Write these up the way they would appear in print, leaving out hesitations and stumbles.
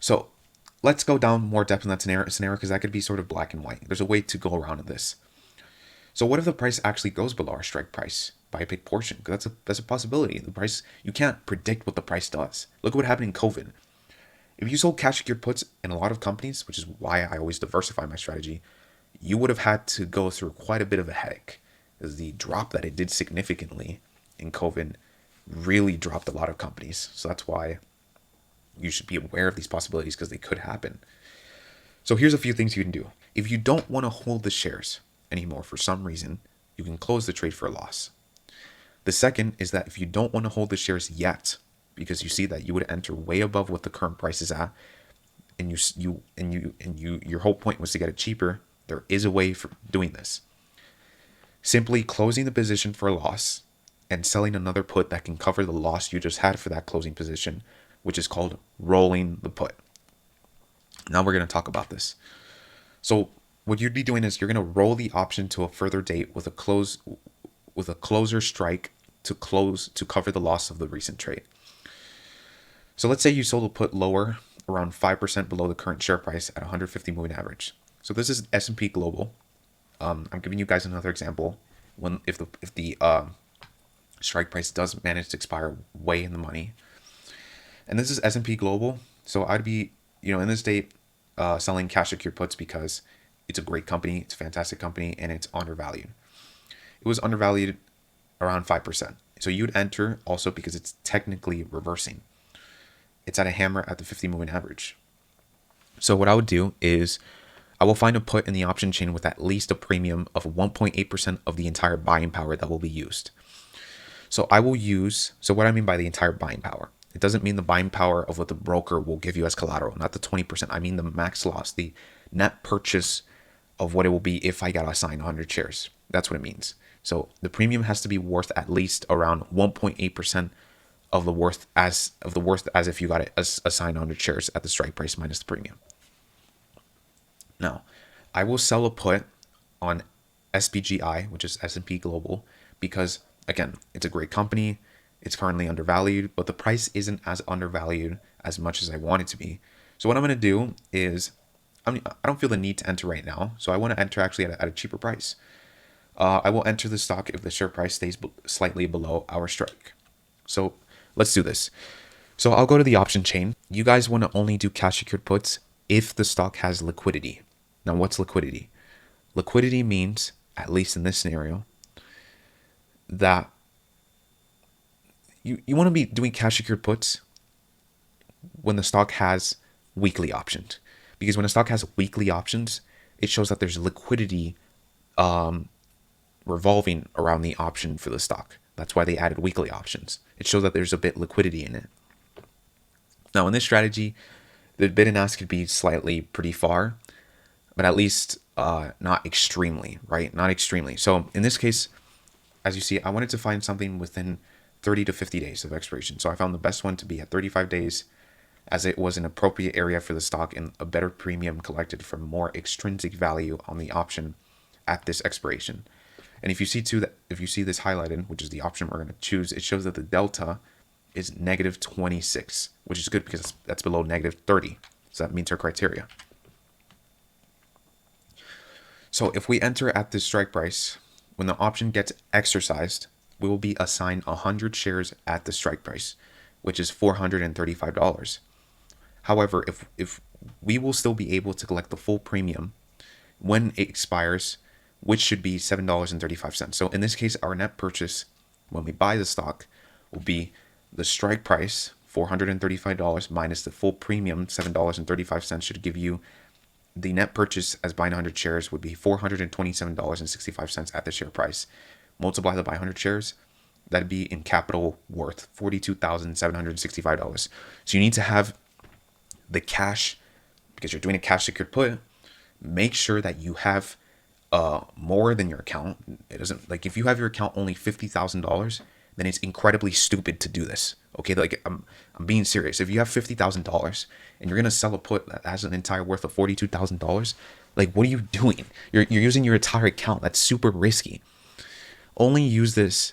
So let's go down more depth in that scenario because that could be sort of black and white. There's a way to go around this. So what if the price actually goes below our strike price by a big portion? Because that's a possibility. The price, you can't predict what the price does. Look at what happened in COVID. If you sold cash secured puts in a lot of companies, which is why I always diversify my strategy, you would have had to go through quite a bit of a headache. As the drop that it did significantly in COVID really dropped a lot of companies. So that's why you should be aware of these possibilities because they could happen. So here's a few things you can do. If you don't want to hold the shares anymore for some reason, you can close the trade for a loss. The second is that if you don't want to hold the shares yet, because you see that you would enter way above what the current price is at, and your whole point was to get it cheaper, there is a way for doing this. Simply closing the position for a loss and selling another put that can cover the loss you just had for that closing position, which is called rolling the put. Now we're going to talk about this. So what you'd be doing is you're going to roll the option to a further date with a closer strike to cover the loss of the recent trade. So let's say you sold a put lower, around 5% below the current share price at 150 moving average. So this is S&P Global. I'm giving you guys another example. If the strike price does manage to expire way in the money, and this is S&P Global, so I'd be in this date selling cash secured puts because it's a great company, it's a fantastic company, and it's undervalued. It was undervalued around 5%. So you'd enter also because it's technically reversing. It's at a hammer at the 50 moving average. So what I would do is I will find a put in the option chain with at least a premium of 1.8% of the entire buying power that will be used. So what I mean by the entire buying power, it doesn't mean the buying power of what the broker will give you as collateral, not the 20%. I mean the max loss, the net purchase of what it will be if I got assigned 100 shares. That's what it means. So the premium has to be worth at least around 1.8% of the worth as if you got it assigned 100 shares at the strike price minus the premium. Now, I will sell a put on SPGI, which is S&P Global, because again, it's a great company. It's currently undervalued, but the price isn't as undervalued as much as I want it to be. So what I'm going to do is, I don't feel the need to enter right now. So I want to enter actually at a cheaper price. I will enter the stock if the share price stays slightly below our strike. So let's do this. So I'll go to the option chain. You guys want to only do cash secured puts if the stock has liquidity. Now, what's liquidity? Liquidity means, at least in this scenario, that you want to be doing cash secured puts when the stock has weekly options. Because when a stock has weekly options, it shows that there's liquidity revolving around the option for the stock. That's why they added weekly options. It shows that there's a bit liquidity in it. Now, in this strategy, the bid and ask could be slightly pretty far, but at least not extremely, right? Not extremely. So in this case, as you see, I wanted to find something within 30 to 50 days of expiration. So I found the best one to be at 35 days, as it was an appropriate area for the stock and a better premium collected from more extrinsic value on the option at this expiration. And if you see this highlighted, which is the option we're going to choose, it shows that the delta is negative 26, which is good because that's below negative 30. So that meets our criteria. So if we enter at this strike price, when the option gets exercised, we will be assigned 100 shares at the strike price, which is $435. However, if we will still be able to collect the full premium when it expires, which should be $7.35. So in this case, our net purchase when we buy the stock will be the strike price, $435, minus the full premium, $7.35, should give you the net purchase as buying 100 shares would be $427.65 at the share price. Multiply that by 100 shares, that'd be in capital worth $42,765. So you need to have the cash, because you're doing a cash secured put. Make sure that you have more than your account. It doesn't, like, if you have your account only $50,000, then it's incredibly stupid to do this. Okay, like I'm being serious. If you have $50,000 and you're gonna sell a put that has an entire worth of $42,000, like, what are you doing? You're using your entire account. That's super risky. Only use this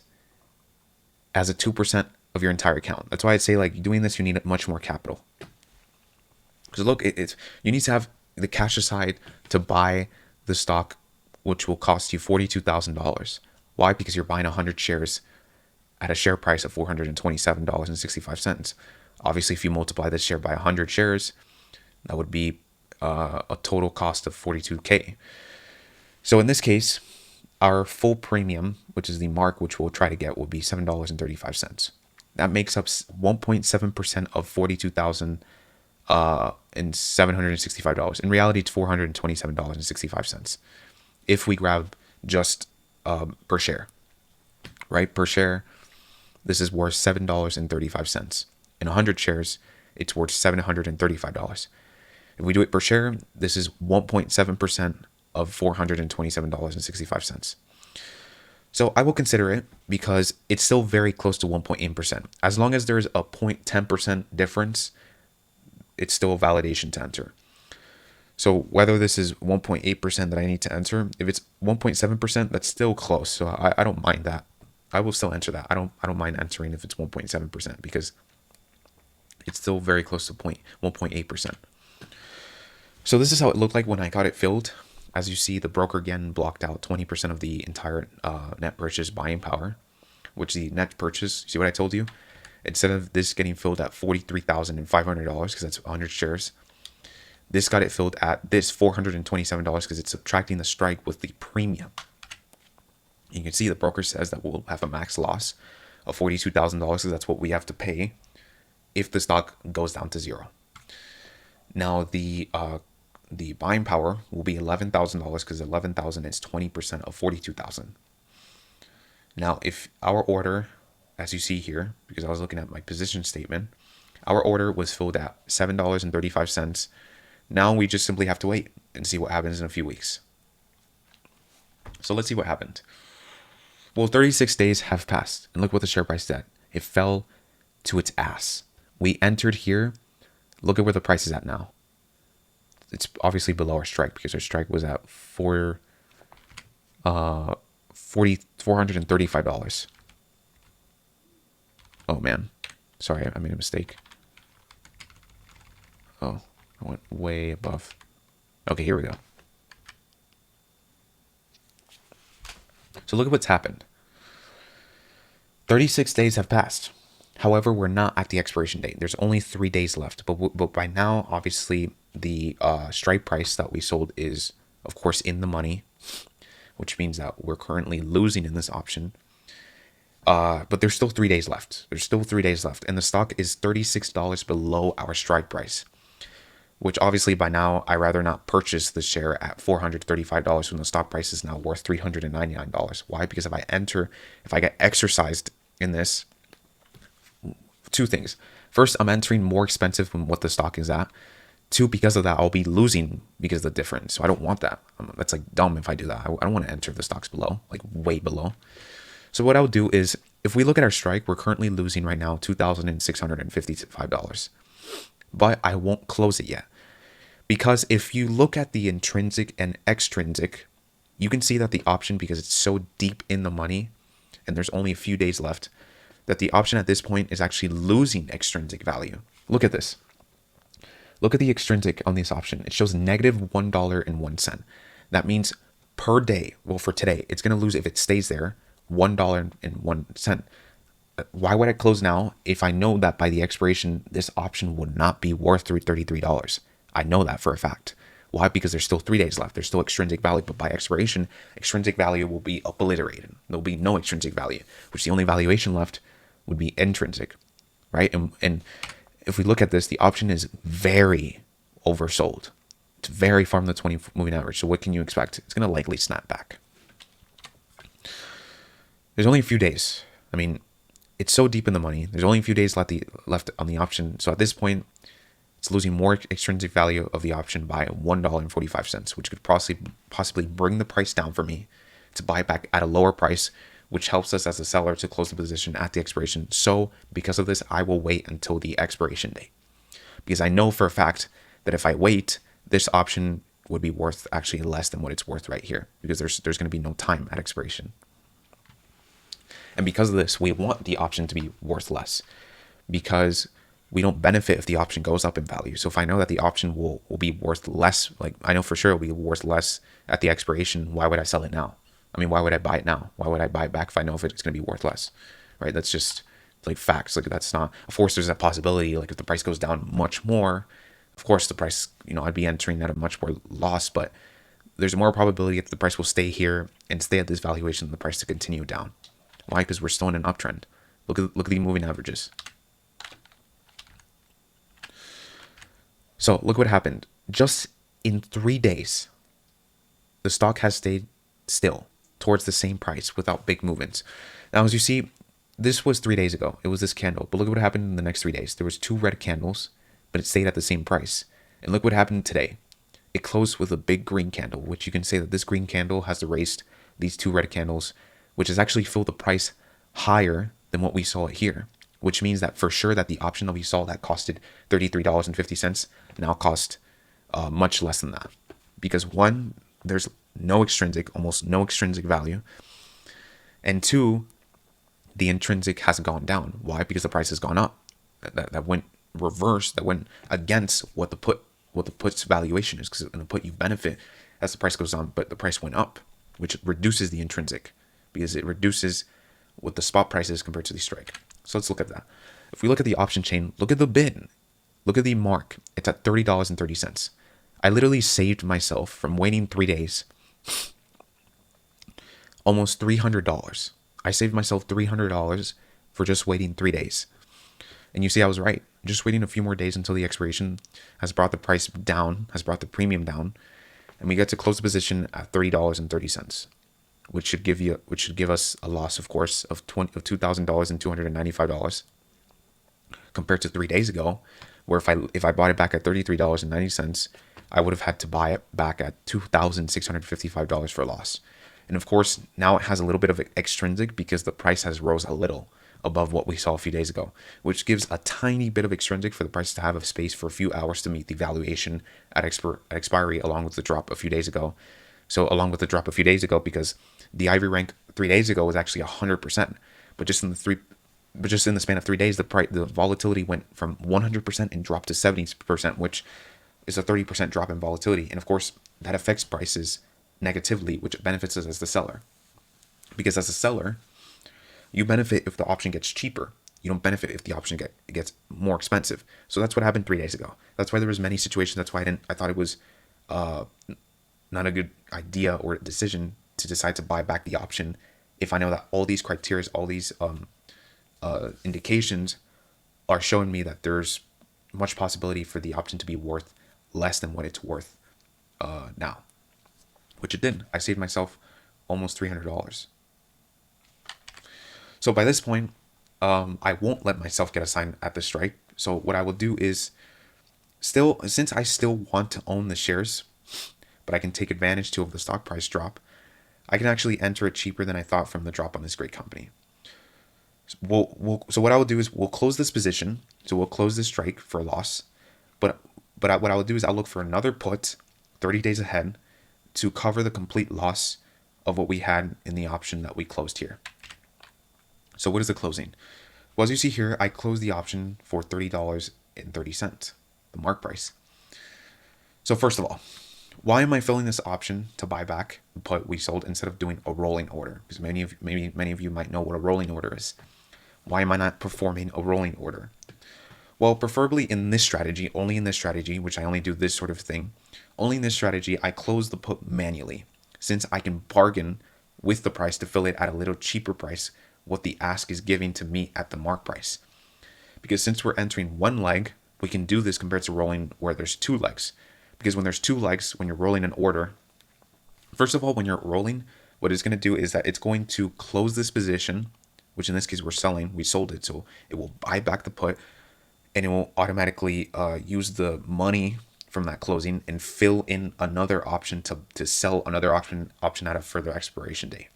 as a 2% of your entire account. That's why I'd say, like, doing this, you need much more capital. Because look, it's you need to have the cash aside to buy the stock, which will cost you $42,000. Why? Because you're buying 100 shares at a share price of $427.65. Obviously, if you multiply this share by 100 shares, that would be a total cost of 42K. So in this case, our full premium, which is the mark which we'll try to get, will be $7.35. That makes up 1.7% of 42,000 and $765. In reality, it's $427.65 if we grab just per share, right? Per share, this is worth $7.35. In 100 shares, it's worth $735. If we do it per share, this is 1.7% of $427.65. So I will consider it because it's still very close to 1.8%. As long as there's a 0.10% difference, it's still a validation to enter. So whether this is 1.8% that I need to enter, if it's 1.7%, that's still close. So I don't mind that. I will still enter that. I don't mind entering if it's 1.7% because it's still very close to 1.8%. So this is how it looked like when I got it filled. As you see, the broker again blocked out 20% of the entire net purchase buying power, which the net purchase, see what I told you? Instead of this getting filled at $43,500 because that's 100 shares, this got it filled at this $427 because it's subtracting the strike with the premium. You can see the broker says that we'll have a max loss of $42,000 because that's what we have to pay if the stock goes down to zero. Now the buying power will be $11,000 because 11,000 is 20% of 42,000. Now, if our order, as you see here, because I was looking at my position statement, our order was filled at $7.35. Now we just simply have to wait and see what happens in a few weeks. So let's see what happened. Well, 36 days have passed, and look what the share price did. It fell to its ass. We entered here. Look at where the price is at now. It's obviously below our strike because our strike was at $435. Oh man, sorry, I made a mistake. Oh, I went way above. Okay, here we go. So look at what's happened. 36 days have passed. However, we're not at the expiration date. There's only 3 days left. But by now, obviously, the strike price that we sold is, of course, in the money, which means that we're currently losing in this option. But there's still 3 days left. There's still 3 days left. And the stock is $36 below our strike price, which obviously by now, I rather not purchase the share at $435 when the stock price is now worth $399. Why? Because if I get exercised in this, two things. First, I'm entering more expensive than what the stock is at. Two, because of that, I'll be losing because of the difference. So I don't want that. That's like dumb if I do that. I don't want to enter the stocks below, like way below. So what I'll do is, if we look at our strike, we're currently losing right now $2,655. But I won't close it yet. Because if you look at the intrinsic and extrinsic, you can see that the option, because it's so deep in the money, and there's only a few days left, that the option at this point is actually losing extrinsic value. Look at this. Look at the extrinsic on this option. It shows negative $1.01. That means per day, well, for today, it's going to lose, if it stays there, $1.01. Why would I close now if I know that by the expiration, this option would not be worth $33? I know that for a fact. Why? Because there's still 3 days left. There's still extrinsic value, but by expiration, extrinsic value will be obliterated. There'll be no extrinsic value, which the only valuation left would be intrinsic, right? And if we look at this, the option is very oversold. It's very far from the 20 moving average. So what can you expect? It's going to likely snap back. There's only a few days. I mean, it's so deep in the money. There's only a few days left on the option. So at this point, it's losing more extrinsic value of the option by $1.45, which could possibly bring the price down for me to buy back at a lower price, which helps us as a seller to close the position at the expiration. So because of this, I will wait until the expiration date, because I know for a fact that if I wait, this option would be worth actually less than what it's worth right here, because there's going to be no time at expiration. And because of this, we want the option to be worth less, because we don't benefit if the option goes up in value. So if I know that the option will be worth less, like I know for sure it'll be worth less at the expiration, why would I sell it now? I mean, why would I buy it now? Why would I buy it back if I know if it's going to be worth less, right? That's just like facts. Like that's not, of course, there's a possibility. Like if the price goes down much more, of course, the price, I'd be entering at a much more loss, but there's more probability that the price will stay here and stay at this valuation than the price to continue down. Why? Because we're still in an uptrend. Look at the moving averages. So look what happened. Just in 3 days, the stock has stayed still towards the same price without big movements. Now, as you see, this was 3 days ago. It was this candle. But look at what happened in the next 3 days. There was 2 red candles, but it stayed at the same price. And look what happened today. It closed with a big green candle, which you can say that this green candle has erased these 2 red candles, which has actually filled the price higher than what we saw here, which means that for sure that the option that we saw that costed $33.50 now cost much less than that. Because one, there's almost no extrinsic value. And two, the intrinsic has gone down. Why? Because the price has gone up. That went reverse, that went against what the put's valuation is, because in the put you benefit as the price goes on, but the price went up, which reduces the intrinsic because it reduces what the spot price is compared to the strike. So let's look at that. If we look at the option chain, look at the bid, look at the mark. It's at $30.30. I literally saved myself from waiting 3 days almost $300. I saved myself $300 for just waiting 3 days. And you see, I was right. Just waiting a few more days until the expiration has brought the price down, has brought the premium down, and we get to close the position at $30.30, which should give us a loss, of course, of $2,295 compared to 3 days ago, where if I bought it back at $33.90, I would have had to buy it back at $2,655 for a loss. And of course, now it has a little bit of extrinsic because the price has rose a little above what we saw a few days ago, which gives a tiny bit of extrinsic for the price to have a space for a few hours to meet the valuation at expiry, along with the drop a few days ago. So along with the drop a few days ago, because the Ivory rank 3 days ago was actually 100%, but just in the span of 3 days, the volatility went from 100% and dropped to 70%, which is a 30% drop in volatility. And of course, that affects prices negatively, which benefits us as the seller. Because as a seller, you benefit if the option gets cheaper. You don't benefit if the option gets more expensive. So that's what happened 3 days ago. That's why there was many situations. That's why I thought it was not a good idea or decision to decide to buy back the option if I know that all these criteria, all these indications are showing me that there's much possibility for the option to be worth less than what it's worth now, which it did. I saved myself almost $300. So by this point, I won't let myself get assigned at the strike. So what I will do is since I still want to own the shares, but I can take advantage too of the stock price drop, I can actually enter it cheaper than I thought from the drop on this great company. So what I will do is we'll close this position. So we'll close this strike for a loss. But what I will do is I'll look for another put 30 days ahead to cover the complete loss of what we had in the option that we closed here. So what is the closing? Well, as you see here, I closed the option for $30.30, the mark price. So first of all, why am I filling this option to buy back the put we sold instead of doing a rolling order? Because many of you might know what a rolling order is. Why am I not performing a rolling order? Well, preferably in this strategy, only in this strategy, which I only do this sort of thing, only in this strategy, I close the put manually, since I can bargain with the price to fill it at a little cheaper price what the ask is giving to me at the mark price. Because since we're entering one leg, we can do this compared to rolling where there's 2 legs. Because when there's 2 legs, when you're rolling an order, first of all, when you're rolling, what it's going to do is that it's going to close this position, which in this case we're selling, we sold it, so it will buy back the put, and it will automatically use the money from that closing and fill in another option to sell another option at a further expiration date.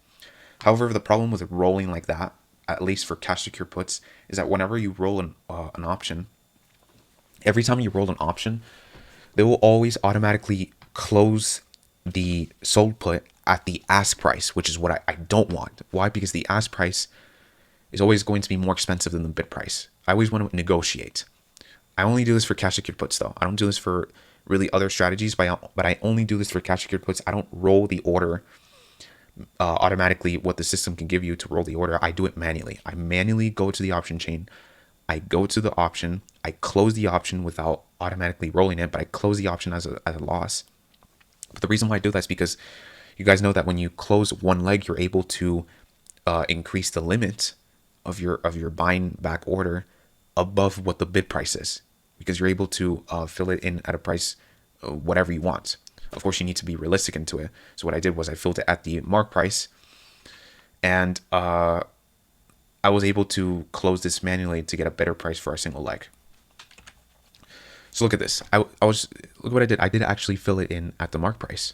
However, the problem with rolling like that, at least for cash secure puts, is that whenever you roll an option, every time you roll an option, they will always automatically close the sold put at the ask price, which is what I don't want. Why? Because the ask price is always going to be more expensive than the bid price. I always want to negotiate. I only do this for cash secured puts though. I don't do this for really other strategies, but I only do this for cash secured puts. I don't roll the order automatically what the system can give you to roll the order. I do it manually. I manually go to the option chain. I go to the option. I close the option without automatically rolling it, but I close the option as a loss. But the reason why I do that is because you guys know that when you close one leg, you're able to increase the limit of your buying back order above what the bid price is, because you're able to fill it in at a price whatever you want. Of course, you need to be realistic into it. So what I did was I filled it at the mark price, and I was able to close this manually to get a better price for a single leg. So look at this. Look what I did. I did actually fill it in at the mark price.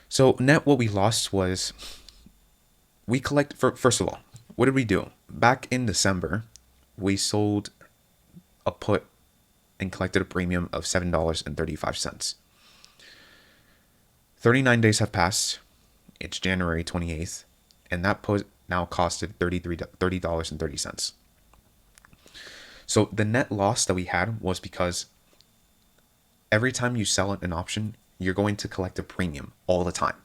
So net, what we lost was first of all, what did we do? Back in December, we sold a put and collected a premium of $7.35. 39 days have passed. It's January 28th, and that put now costed $30.30. So the net loss that we had was because every time you sell an option, you're going to collect a premium all the time.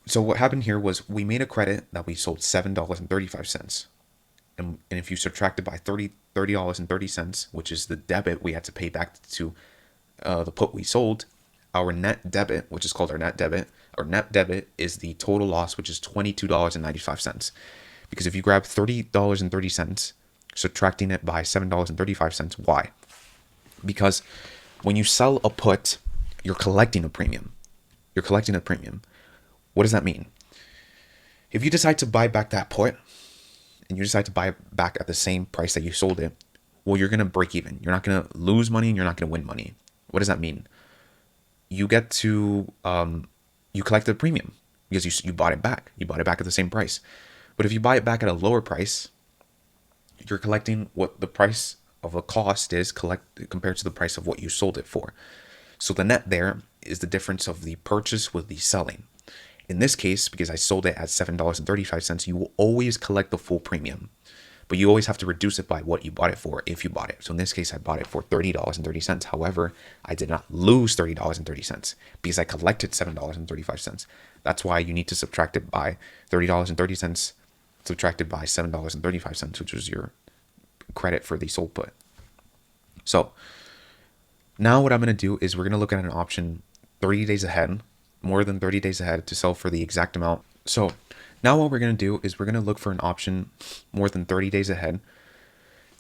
So what happened here was we made a credit that we sold $7.35. And if you subtract it by $30.30, which is the debit we had to pay back to the put we sold, our net debit, which is called our net debit is the total loss, which is $22.95. Because if you grab $30.30, subtracting it by $7.35, why? Because when you sell a put, you're collecting a premium. What does that mean? If you decide to buy back that put, and you decide to buy it back at the same price that you sold it, well, you're going to break even. You're not going to lose money, and you're not going to win money. What does that mean? You get to, you collect the premium because you bought it back. You bought it back at the same price. But if you buy it back at a lower price, you're collecting what the price of a cost is compared to the price of what you sold it for. So the net there is the difference of the purchase with the selling. In this case, because I sold it at $7.35, you will always collect the full premium, but you always have to reduce it by what you bought it for if you bought it. So in this case, I bought it for $30.30. However, I did not lose $30.30 because I collected $7.35. That's why you need to subtract it by $30.30 subtracted by $7.35, which was your credit for the sold put. So now what I'm going to do is we're going to look at an option 30 days ahead, more than 30 days ahead, to sell for the exact amount. So now what we're going to do is we're going to look for an option more than 30 days ahead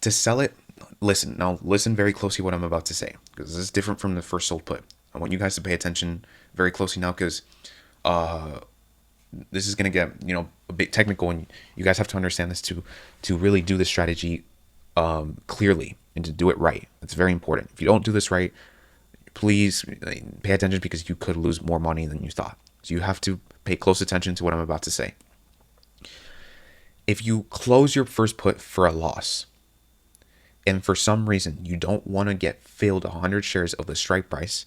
to sell it. Listen very closely what I'm about to say, because this is different from the first sold put. I want you guys to pay attention very closely now, because this is going to get, a bit technical, and you guys have to understand this to really do this strategy clearly and to do it right. It's very important. If you don't do this right, please pay attention, because you could lose more money than you thought. So you have to pay close attention to what I'm about to say. If you close your first put for a loss, and for some reason you don't want to get filled 100 shares of the strike price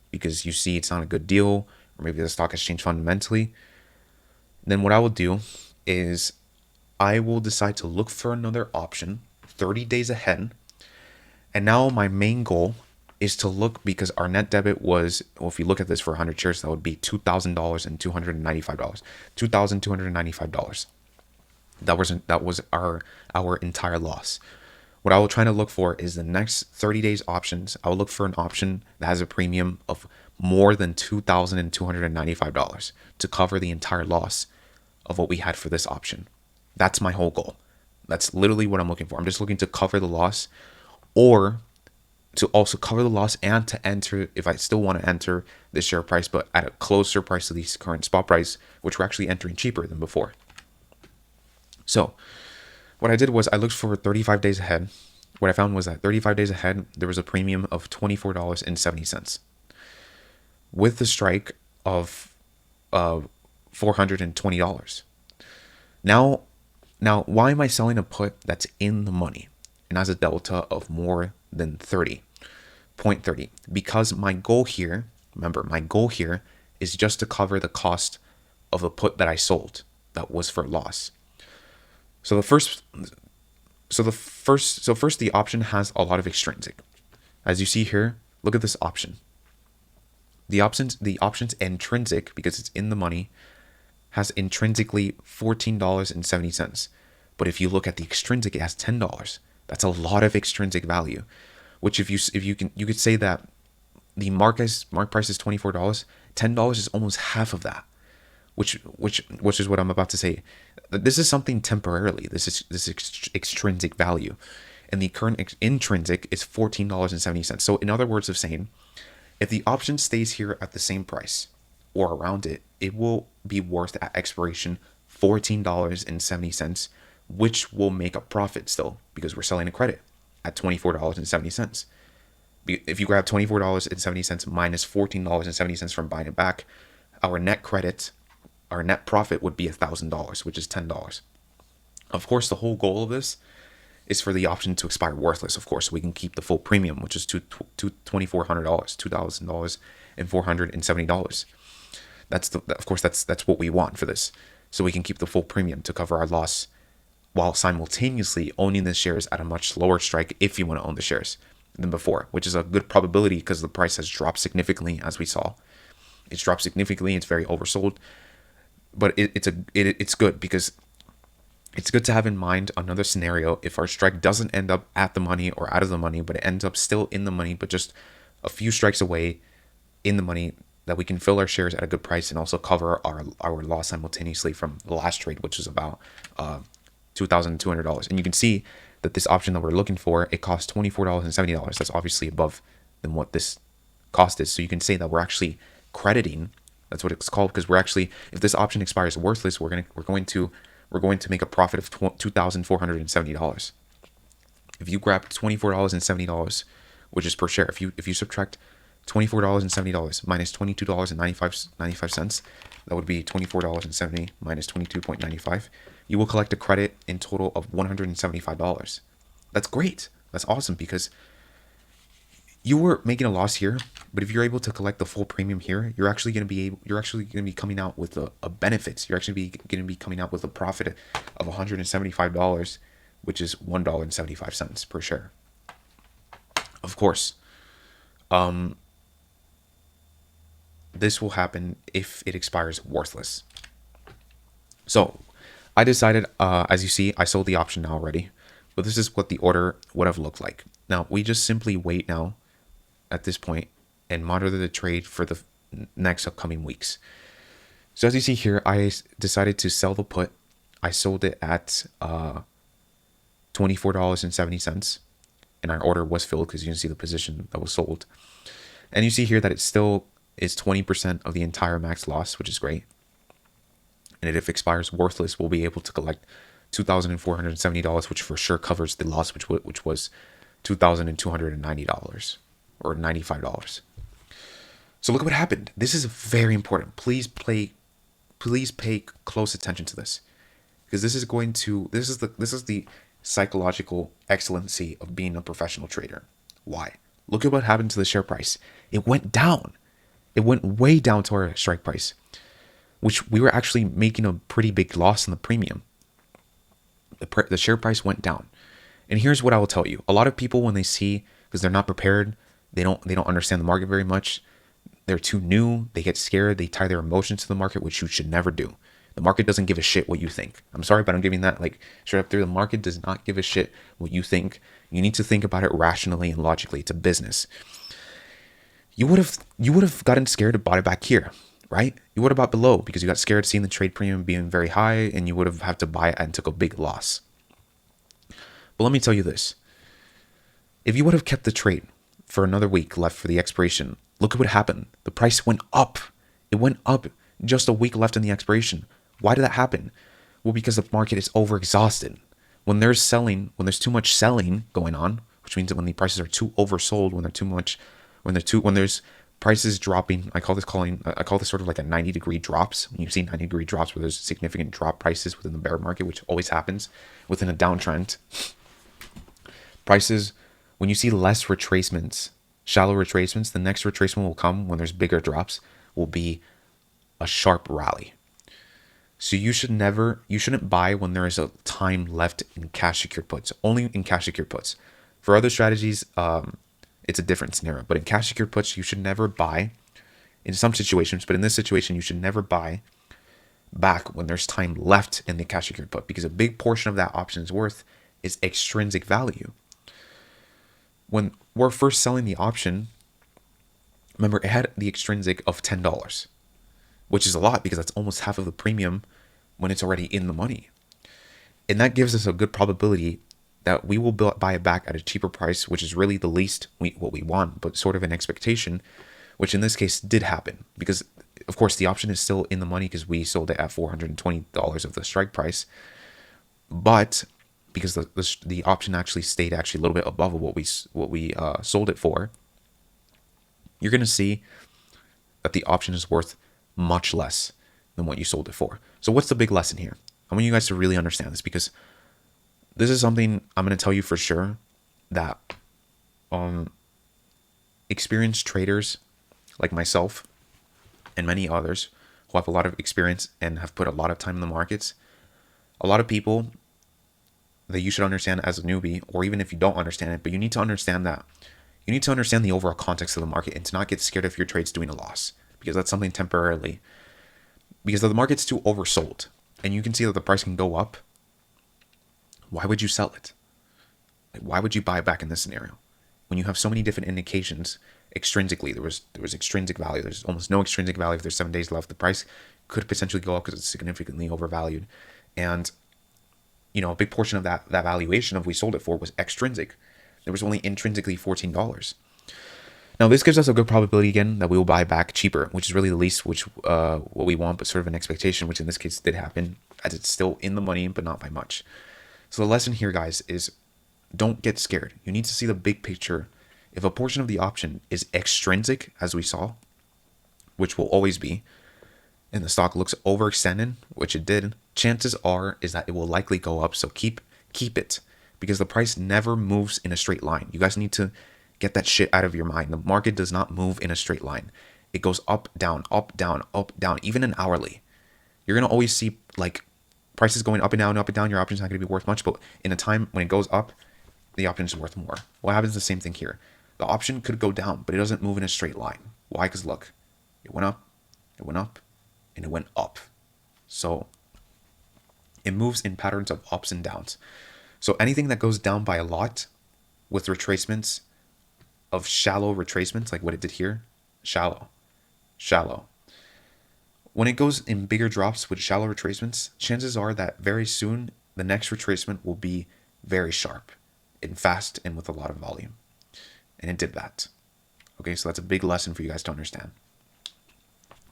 because you see it's not a good deal, or maybe the stock has changed fundamentally, then what I will do is I will decide to look for another option 30 days ahead. And now my main goal is to look, because our net debit was, well, if you look at this for 100 shares, that would be $2,000 and $295. $2,295. That was our entire loss. What I will try to look for is the next 30 days options. I will look for an option that has a premium of more than $2,295 to cover the entire loss of what we had for this option. That's my whole goal. That's literally what I'm looking for. I'm just looking to cover the loss, or to also cover the loss and to enter, if I still want to enter the share price, but at a closer price to the current spot price, which we're actually entering cheaper than before. So what I did was I looked for 35 days ahead. What I found was that 35 days ahead, there was a premium of $24.70. With the strike of $420. Now, why am I selling a put that's in the money and has a delta of more than 0.30? Because my goal here, remember, is just to cover the cost of the put that I sold that was for loss. So the first So first, the option has a lot of extrinsic. As you see here, look at this option. The option's intrinsic, because it's in the money, has intrinsically $14.70. But if you look at the extrinsic, it has $10. That's a lot of extrinsic value. Which you could say that the mark price is $24. $10 is almost half of that. Which is what I'm about to say. This is something temporarily. This is extrinsic value, and the current intrinsic is $14.70. So in other words of saying, if the option stays here at the same price or around it, it will be worth at expiration $14.70, which will make a profit still because we're selling a credit at $24.70. If you grab $24.70 minus $14.70 from buying it back, our net profit would be $1,000, which is $10. Of course, the whole goal of this is for the option to expire worthless, of course, so we can keep the full premium, which is $2,400, $2,470. That's what we want for this, so we can keep the full premium to cover our loss, while simultaneously owning the shares at a much lower strike if you want to own the shares than before, which is a good probability because the price has dropped significantly, as we saw. It's dropped significantly. It's very oversold, but it's good because it's good to have in mind another scenario if our strike doesn't end up at the money or out of the money, but it ends up still in the money, but just a few strikes away in the money, that we can fill our shares at a good price and also cover our loss simultaneously from the last trade, which is about $2,200. And you can see that this option that we're looking for, it costs $24.70. That's obviously above than what this cost is. So you can say that we're actually crediting. That's what it's called, because we're actually, if this option expires worthless, we're going to make a profit of $2,470. If you grab $24.70, which is per share, if you subtract $24.70 minus $22.95, that would be $24.70 minus 22.95. You will collect a credit in total of $175. That's great. That's awesome, because you were making a loss here, but if you're able to collect the full premium here, you're actually going to be coming out with a benefits. You're actually going to be coming out with a profit of $175, which is $1.75 per share. Of course, this will happen if it expires worthless. So I decided, as you see, I sold the option now already, but this is what the order would have looked like. Now we just simply wait now at this point and monitor the trade for the next upcoming weeks. So as you see here, I decided to sell the put. I sold it at $24.70, and our order was filled because you can see the position that was sold. And you see here that it still is 20% of the entire max loss, which is great. And if it expires worthless, we'll be able to collect $2,470, which for sure covers the loss, which was $2,290 or $95. So look at what happened. This is very important. Please pay close attention to this, because this is the psychological excellency of being a professional trader. Why? Look at what happened to the share price. It went down. It went way down to our strike price, which we were actually making a pretty big loss in the premium. The share price went down. And here's what I will tell you. A lot of people, when they see, because they're not prepared, they don't understand the market very much, they're too new, they get scared, they tie their emotions to the market, which you should never do. The market doesn't give a shit what you think. I'm sorry, but I'm giving that like straight up through. The market does not give a shit what you think. You need to think about it rationally and logically. It's a business. You would have gotten scared and bought it back here, right? You would have bought below because you got scared seeing the trade premium being very high, and you would have had to buy it and took a big loss. But let me tell you this. If you would have kept the trade for another week left for the expiration, look at what happened. The price went up. It went up just a week left in the expiration. Why did that happen? Well, because the market is overexhausted. When there's too much selling going on, which means that when the prices are too oversold, when there's prices dropping, I call this sort of like a 90-degree drops. When you see 90-degree drops where there's significant drop prices within the bear market, which always happens within a downtrend. Prices, when you see less retracements, shallow retracements, the next retracement will come when there's bigger drops, will be a sharp rally. So you shouldn't buy when there is a time left in cash secured puts, only in cash secured puts. For other strategies, it's a different scenario. But in cash secured puts, you should never buy in some situations, but in this situation, you should never buy back when there's time left in the cash secured put, because a big portion of that option's worth is extrinsic value. When we're first selling the option, remember it had the extrinsic of $10, which is a lot because that's almost half of the premium when it's already in the money. And that gives us a good probability that we will buy it back at a cheaper price, which is really the least what we want, but sort of an expectation, which in this case did happen because, of course, the option is still in the money because we sold it at $420 of the strike price. But because the option actually stayed a little bit above what we sold it for, you're going to see that the option is worth much less than what you sold it for. So what's the big lesson here? I want you guys to really understand this, because this is something I'm going to tell you for sure that experienced traders like myself and many others who have a lot of experience and have put a lot of time in the markets, a lot of people that you should understand as a newbie, or even if you don't understand it, but you need to understand that you need to understand the overall context of the market and to not get scared if your trade's doing a loss, because that's something temporarily, because the market's too oversold and you can see that the price can go up. Why would you sell it? Why would you buy back in this scenario when you have so many different indications? Extrinsically, there was extrinsic value. There's almost no extrinsic value. If there's 7 days left, the price could potentially go up because it's significantly overvalued. And a big portion of that valuation of we sold it for was extrinsic. There was only intrinsically $14. Now this gives us a good probability again that we will buy back cheaper, which is really the least what we want, but sort of an expectation, which in this case did happen, as it's still in the money, but not by much. So the lesson here, guys, is don't get scared. You need to see the big picture. If a portion of the option is extrinsic, as we saw, which will always be, and the stock looks overextended, which it did, chances are is that it will likely go up. So keep it, because the price never moves in a straight line. You guys need to get that shit out of your mind. The market does not move in a straight line. It goes up, down, up, down, up, down, even in hourly. You're going to always see like prices going up and down, up and down. Your option's not going to be worth much, but in a time when it goes up, the option is worth more. What happens? The same thing here. The option could go down, but it doesn't move in a straight line. Why? Because look, it went up, and it went up. So it moves in patterns of ups and downs. So anything that goes down by a lot with retracements of shallow retracements, like what it did here, shallow. When it goes in bigger drops with shallow retracements, chances are that very soon the next retracement will be very sharp and fast and with a lot of volume. And it did that. Okay, so that's a big lesson for you guys to understand.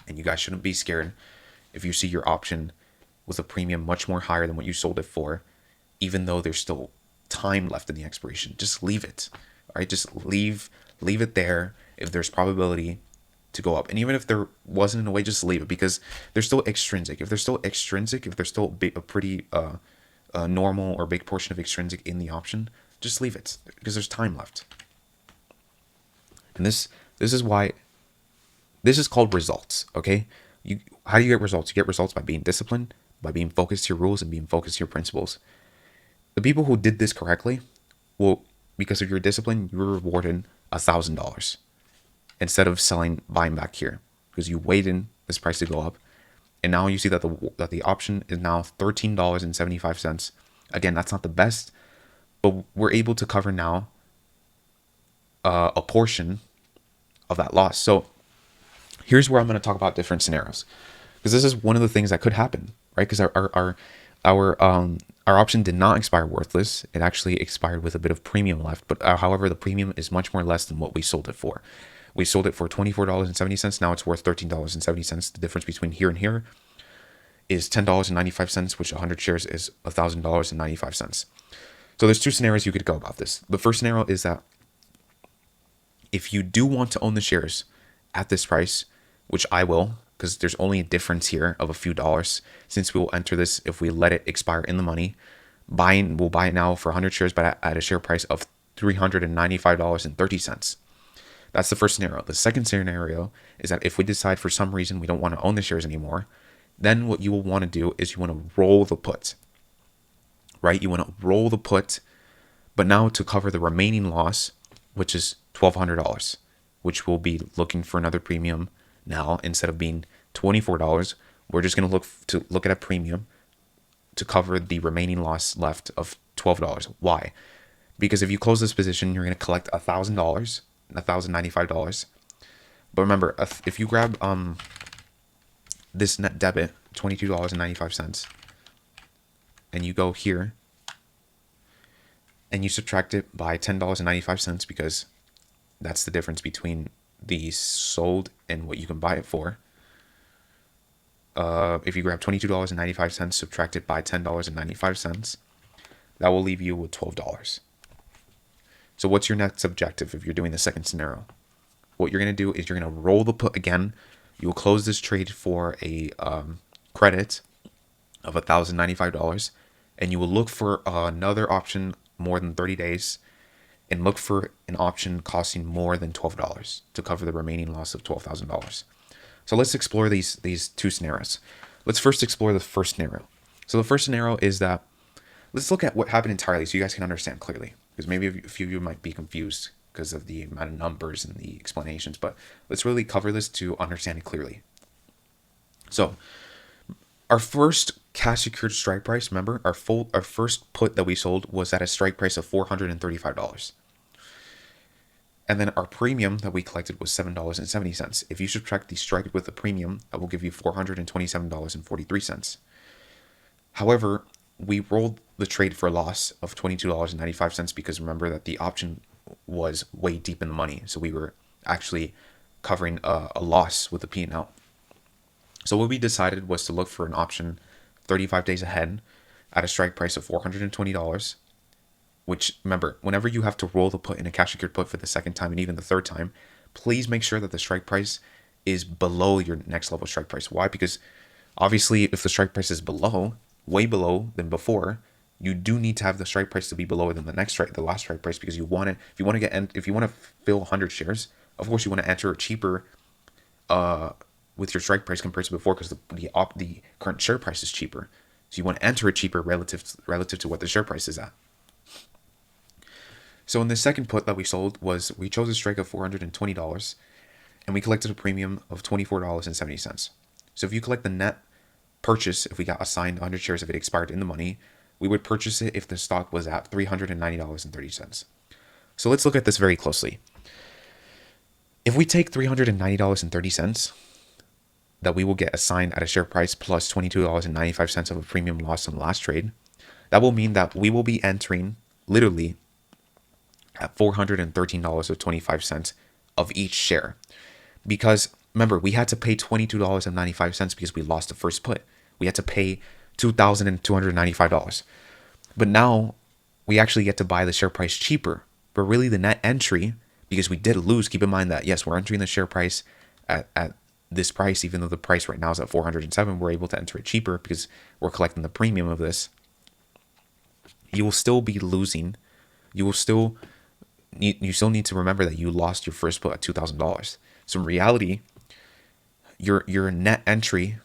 And you guys shouldn't be scared if you see your option with a premium much more higher than what you sold it for, even though there's still time left in the expiration. Just leave it. All right, just leave it there if there's probability to go up. And even if there wasn't, in a way, just leave it, because they're still extrinsic. If they're still extrinsic, if there's still a pretty normal or big portion of extrinsic in the option, just leave it, because there's time left. And this is why this is called results. Okay, how do you get results? You get results by being disciplined, by being focused to your rules, and being focused to your principles. The people who did this correctly will, because of your discipline, you were rewarded $1,000 instead of buying back here, because you waited this price to go up, and now you see that the option is now $13.75. Again, that's not the best, but we're able to cover now a portion of that loss. So here's where I'm going to talk about different scenarios, because this is one of the things that could happen, right? Because our option did not expire worthless. It actually expired with a bit of premium left, but however, the premium is much more less than what we sold it for. We sold it for $24.70. Now it's worth $13.70. The difference between here and here is $10.95, which 100 shares is $1,000.95. So there's two scenarios you could go about this. The first scenario is that if you do want to own the shares at this price, which I will, because there's only a difference here of a few dollars, since we will enter this if we let it expire in the money. We'll buy it now for 100 shares, but at a share price of $395.30. That's the first scenario. The second scenario is that if we decide for some reason we don't want to own the shares anymore, Then what you will want to do is you want to roll the put, right? You want to roll the put, but now to cover the remaining loss, which is $1,200, which we'll be looking for another premium now. Instead of being $24, we're just going to look at a premium to cover the remaining loss left of $12. Why? Because if you close this position, you're going to collect $1,000, $1,095. But remember, if you grab this net debit, $22.95, and you go here and you subtract it by $10.95, because that's the difference between the sold and what you can buy it for. If you grab $22.95, subtract it by $10.95, that will leave you with $12. So what's your next objective if you're doing the second scenario? What you're going to do is you're going to roll the put again. You will close this trade for a credit of $1,095, and you will look for another option more than 30 days and look for an option costing more than $12 to cover the remaining loss of $12,000. So let's explore these two scenarios. Let's first explore the first scenario. So the first scenario is that, let's look at what happened entirely so you guys can understand clearly, because maybe a few of you might be confused because of the amount of numbers and the explanations, but let's really cover this to understand it clearly. So our first cash secured strike price, remember, our first put that we sold was at a strike price of $435. And then our premium that we collected was $7.70. If you subtract the strike with the premium, that will give you $427.43. However, we rolled the trade for a loss of $22.95 because remember that the option was way deep in the money. So we were actually covering a loss with the P&L. So what we decided was to look for an option 35 days ahead at a strike price of $420, which, remember, whenever you have to roll the put in a cash secured put for the second time and even the third time, please make sure that the strike price is below your next level strike price. Why? Because obviously if the strike price is below, way below than before, you do need to have the strike price to be below than the last strike price, because you want to, if you want to fill 100 shares, of course you want to enter cheaper with your strike price compared to before, because the current share price is cheaper. So you want to enter it cheaper relative to what the share price is at. So in the second put that we sold we chose a strike of $420 and we collected a premium of $24.70. So if you collect the net purchase, if we got assigned 100 shares, if it expired in the money, we would purchase it if the stock was at $390.30. So let's look at this very closely. If we take $390.30 that we will get assigned at a share price plus $22.95 of a premium loss on the last trade, that will mean that we will be entering literally at $413.25 of each share. Because remember, we had to pay $22.95 because we lost the first put. We had to pay $2,295. But now we actually get to buy the share price cheaper. But really the net entry, because we did lose, keep in mind that yes, we're entering the share price at this price, even though the price right now is at 407, we're able to enter it cheaper because we're collecting the premium of this. You will still be losing. You still need to remember that you lost your first put at $2,000. So in reality, your net entry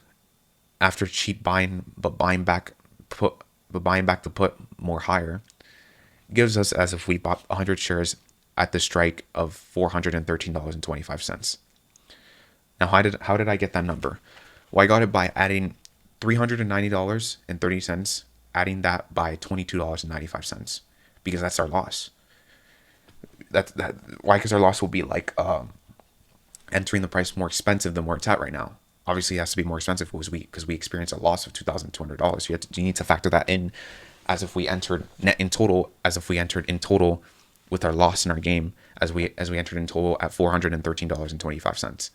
after cheap buying, but buying back the put more higher, gives us as if we bought 100 shares at the strike of $413.25. Now, how did I get that number? Well, I got it by adding $390.30, adding that by $22.95, because that's our loss. Why? Because our loss will be like entering the price more expensive than where it's at right now. Obviously, it has to be more expensive because we experienced a loss of $2,200. You need to factor that in as if we entered in total with our loss in our game as we entered in total at $413.25.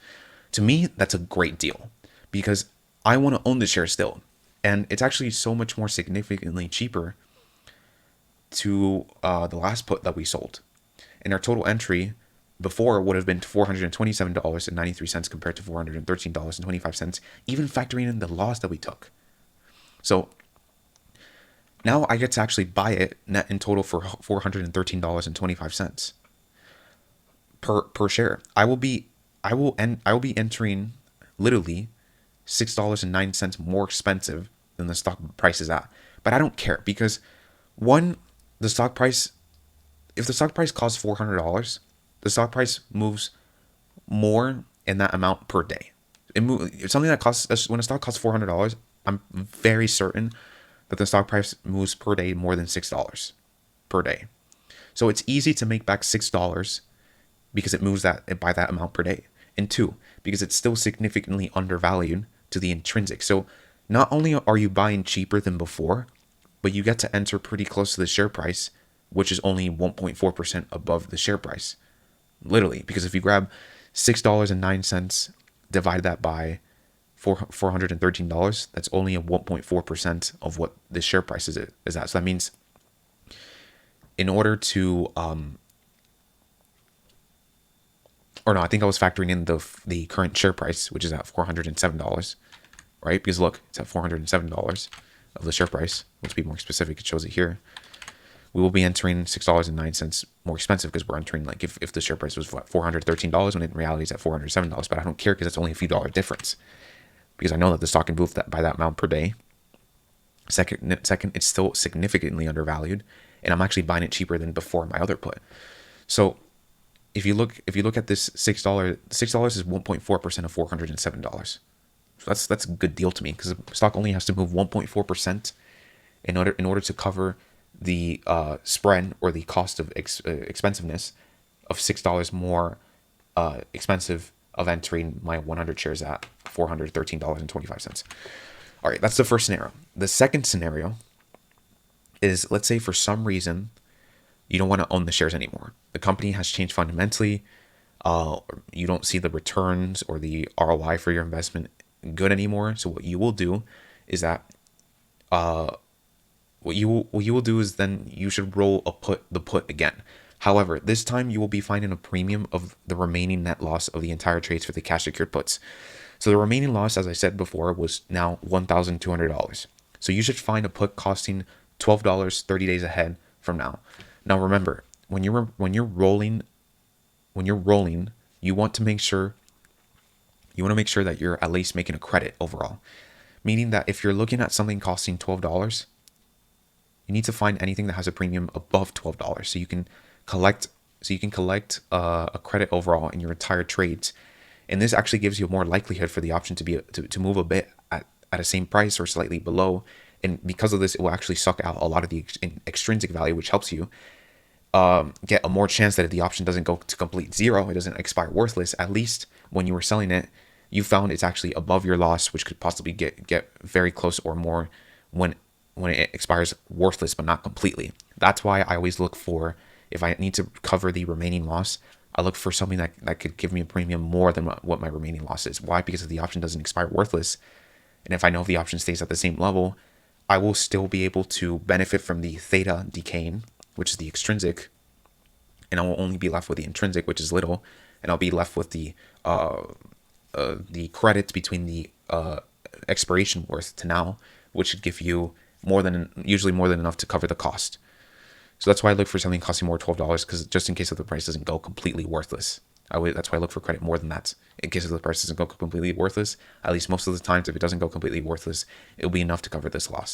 To me, that's a great deal because I want to own the share still, and it's actually so much more significantly cheaper to the last put that we sold. And our total entry before would have been $427.93 compared to $413.25, even factoring in the loss that we took. So now I get to actually buy it net in total for $413.25 per share. I will be entering literally $6.09 more expensive than the stock price is at. But I don't care because one, the stock price, if the stock price costs $400, the stock price moves more in that amount per day. Something that costs, when a stock costs $400, I'm very certain that the stock price moves per day more than $6 per day. So it's easy to make back $6 because it moves that by that amount per day. And two, because it's still significantly undervalued to the intrinsic. So not only are you buying cheaper than before, but you get to enter pretty close to the share price, which is only 1.4% above the share price. Literally, because if you grab $6.09, divide that by $413, that's only a 1.4% of what the share price is at. So that means in order to or no, I think I was factoring in the current share price, which is at $407, right? Because look, it's at $407 of the share price. Let's be more specific. It shows it here. We will be entering $6.09 more expensive because we're entering, like, if the share price was $413 when in reality it's at $407. But I don't care because it's only a few dollar difference, because I know that the stock can move that by that amount per day. Second, it's still significantly undervalued, and I'm actually buying it cheaper than before my other put. So if you look at this $6 is 1.4% of $407. So that's a good deal to me, because the stock only has to move 1.4% in order to cover the spread or the cost of expensiveness of $6 more expensive of entering my 100 shares at $413.25. All right, that's the first scenario. The second scenario is, let's say for some reason you don't want to own the shares anymore. The company has changed fundamentally. You don't see the returns or the ROI for your investment good anymore. So what you will do is that what you will do is then you should roll the put again. However, this time you will be finding a premium of the remaining net loss of the entire trades for the cash secured puts. So the remaining loss, as I said before, was now $1,200. So you should find a put costing $12 30 days ahead from now. Now remember, when you're rolling, you want to make sure that you're at least making a credit overall. Meaning that if you're looking at something costing $12, you need to find anything that has a premium above $12 so you can collect a credit overall in your entire trades. And this actually gives you more likelihood for the option to move a bit at a same price or slightly below. And because of this, it will actually suck out a lot of the extrinsic value, which helps you get a more chance that if the option doesn't go to complete zero, it doesn't expire worthless. At least when you were selling it, you found it's actually above your loss, which could possibly get very close or more when it expires worthless, but not completely. That's why I always look for, if I need to cover the remaining loss, I look for something that could give me a premium more than what my remaining loss is. Why? Because if the option doesn't expire worthless, and if I know if the option stays at the same level, I will still be able to benefit from the theta decaying, which is the extrinsic, and I will only be left with the intrinsic, which is little, and I'll be left with the credits between the expiration worth to now, which should give you usually more than enough to cover the cost. So that's why I look for something costing more $12, because just in case if the price doesn't go completely worthless, that's why I look for credit more than that. In case if the price doesn't go completely worthless, at least most of the times, if it doesn't go completely worthless, it'll be enough to cover this loss.